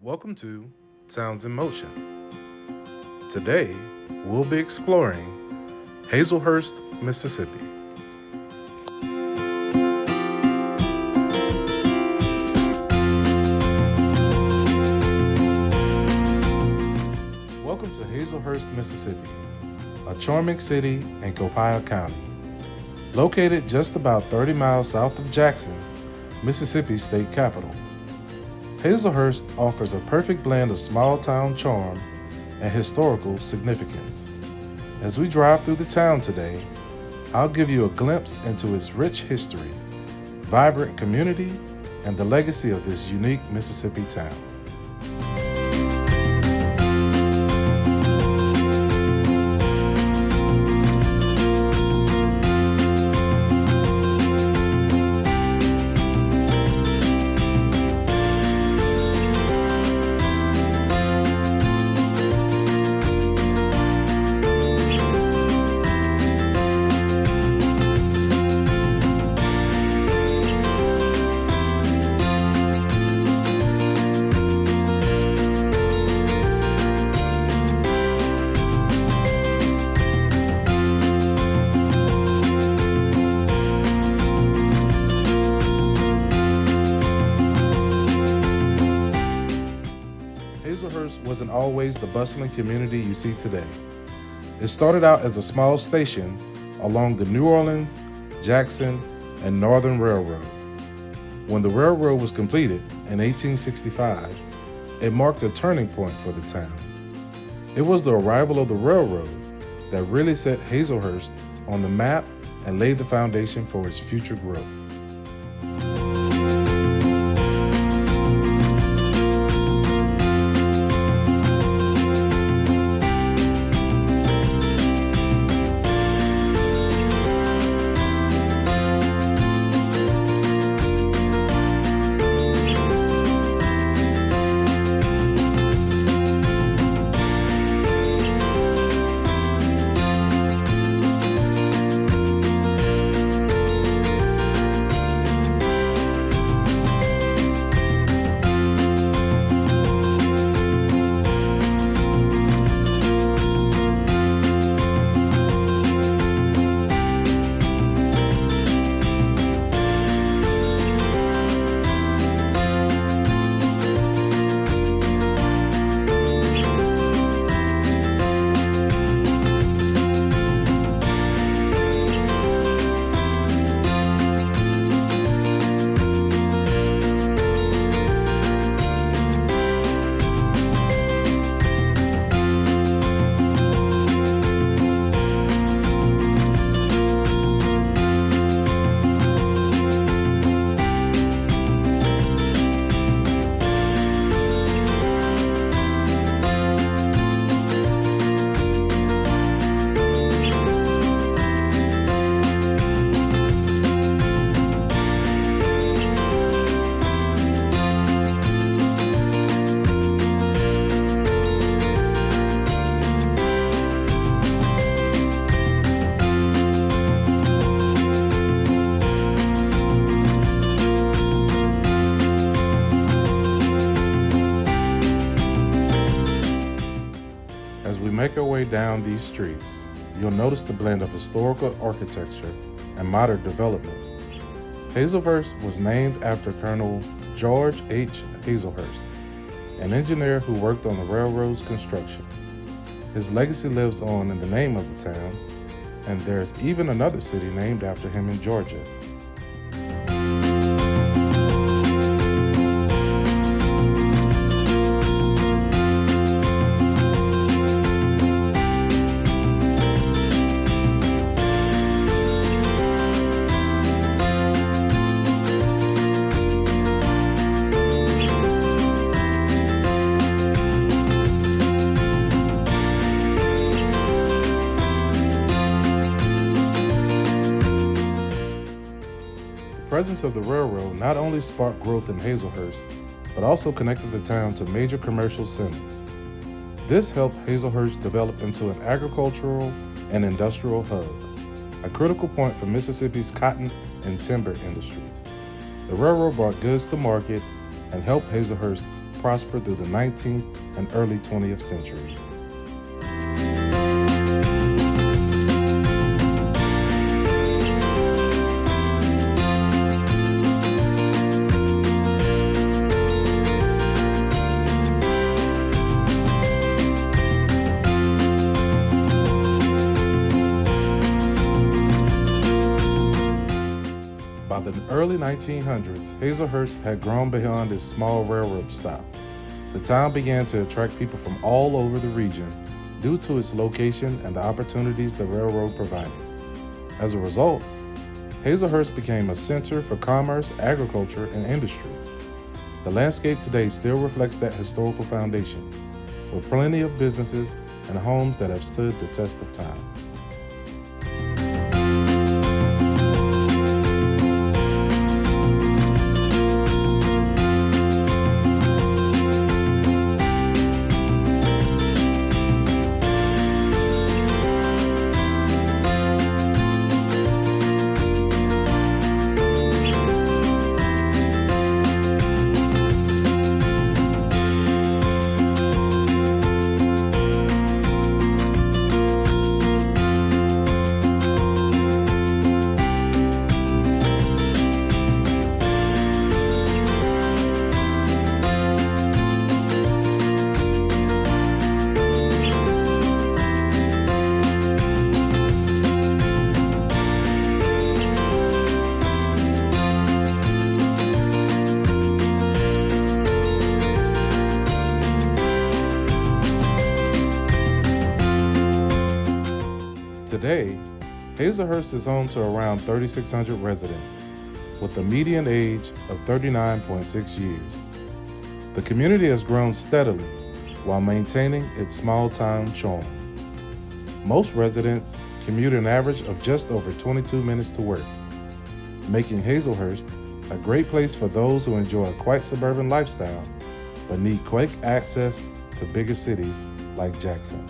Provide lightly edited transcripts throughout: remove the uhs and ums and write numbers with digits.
Welcome to Sounds in Motion. Today, we'll be exploring Hazlehurst, Mississippi. Welcome to Hazlehurst, Mississippi, a charming city in Copiah County. Located just about 30 miles south of Jackson, Mississippi's state capital. Hazlehurst offers a perfect blend of small-town charm and historical significance. As we drive through the town today, I'll give you a glimpse into its rich history, vibrant community, and the legacy of this unique Mississippi town. Hazelhurst wasn't always the bustling community you see today. It started out as a small station along the New Orleans, Jackson, and Northern Railroad. When the railroad was completed in 1865, it marked a turning point for the town. It was the arrival of the railroad that really set Hazelhurst on the map and laid the foundation for its future growth. As we make our way down these streets, you'll notice the blend of historical architecture and modern development. Hazelhurst was named after Colonel George H. Hazlehurst, an engineer who worked on the railroad's construction. His legacy lives on in the name of the town, and there's even another city named after him in Georgia. The presence of the railroad not only sparked growth in Hazelhurst, but also connected the town to major commercial centers. This helped Hazelhurst develop into an agricultural and industrial hub, a critical point for Mississippi's cotton and timber industries. The railroad brought goods to market and helped Hazelhurst prospered through the 19th and early 20th centuries. By the early 1900s, Hazlehurst had grown beyond its small railroad stop. The town began to attract people from all over the region due to its location and the opportunities the railroad provided. As a result, Hazlehurst became a center for commerce, agriculture, and industry. The landscape today still reflects that historical foundation, with plenty of businesses and homes that have stood the test of time. Today, Hazelhurst is home to around 3,600 residents, with a median age of 39.6 years. The community has grown steadily while maintaining its small-town charm. Most residents commute an average of just over 22 minutes to work, making Hazelhurst a great place for those who enjoy a quiet suburban lifestyle but need quick access to bigger cities like Jackson.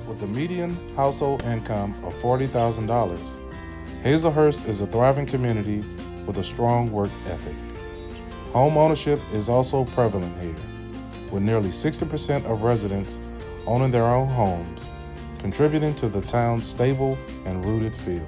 With a median household income of $40,000, Hazelhurst is a thriving community with a strong work ethic. Home ownership is also prevalent here, with nearly 60% of residents owning their own homes, contributing to the town's stable and rooted feel.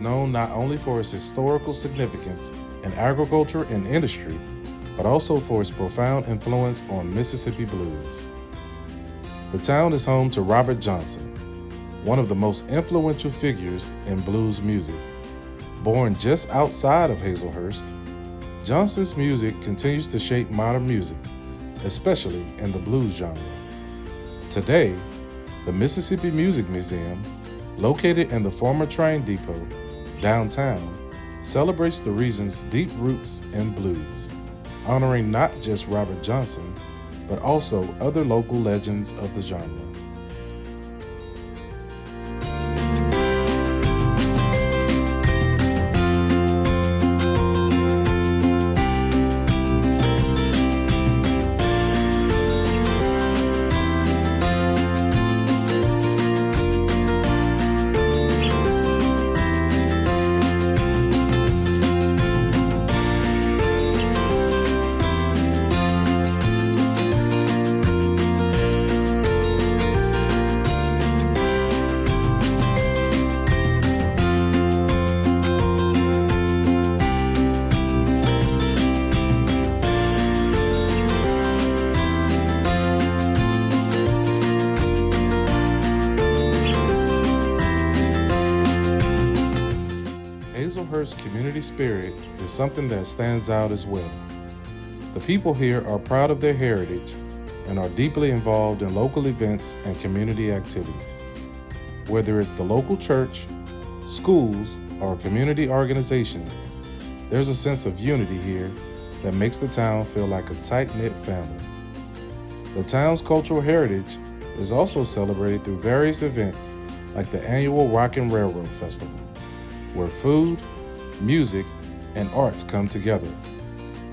known not only for its historical significance in agriculture and industry, but also for its profound influence on Mississippi blues. The town is home to Robert Johnson, one of the most influential figures in blues music. Born just outside of Hazlehurst, Johnson's music continues to shape modern music, especially in the blues genre. Today, the Mississippi Music Museum, located in the former train depot downtown, celebrates the region's deep roots in blues, honoring not just Robert Johnson, but also other local legends of the genre. Hazlehurst community spirit is something that stands out as well. The people here are proud of their heritage and are deeply involved in local events and community activities. Whether it's the local church, schools, or community organizations, there's a sense of unity here that makes the town feel like a tight-knit family. The town's cultural heritage is also celebrated through various events like the annual Rockin' Railroad Festival, where food, music, and arts come together.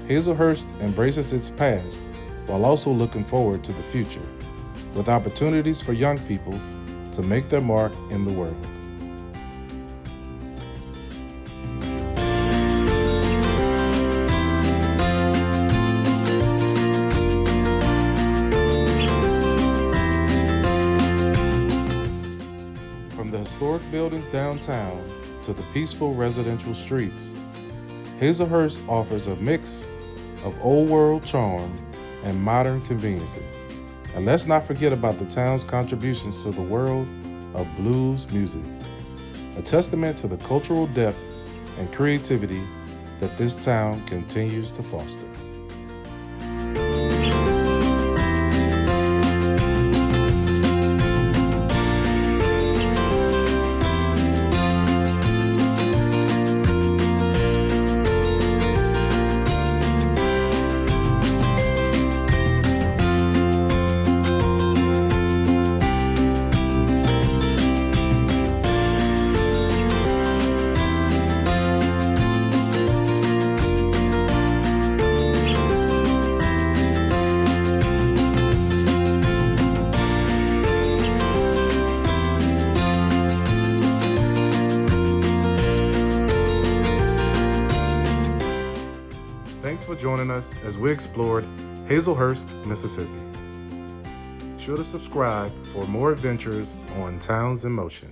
Hazlehurst embraces its past while also looking forward to the future, with opportunities for young people to make their mark in the world. From the historic buildings downtown to the peaceful residential streets, Hazlehurst offers a mix of old world charm and modern conveniences. And let's not forget about the town's contributions to the world of blues music, a testament to the cultural depth and creativity that this town continues to foster. Thanks for joining us as we explored Hazlehurst, Mississippi. Be sure to subscribe for more adventures on Towns in Motion.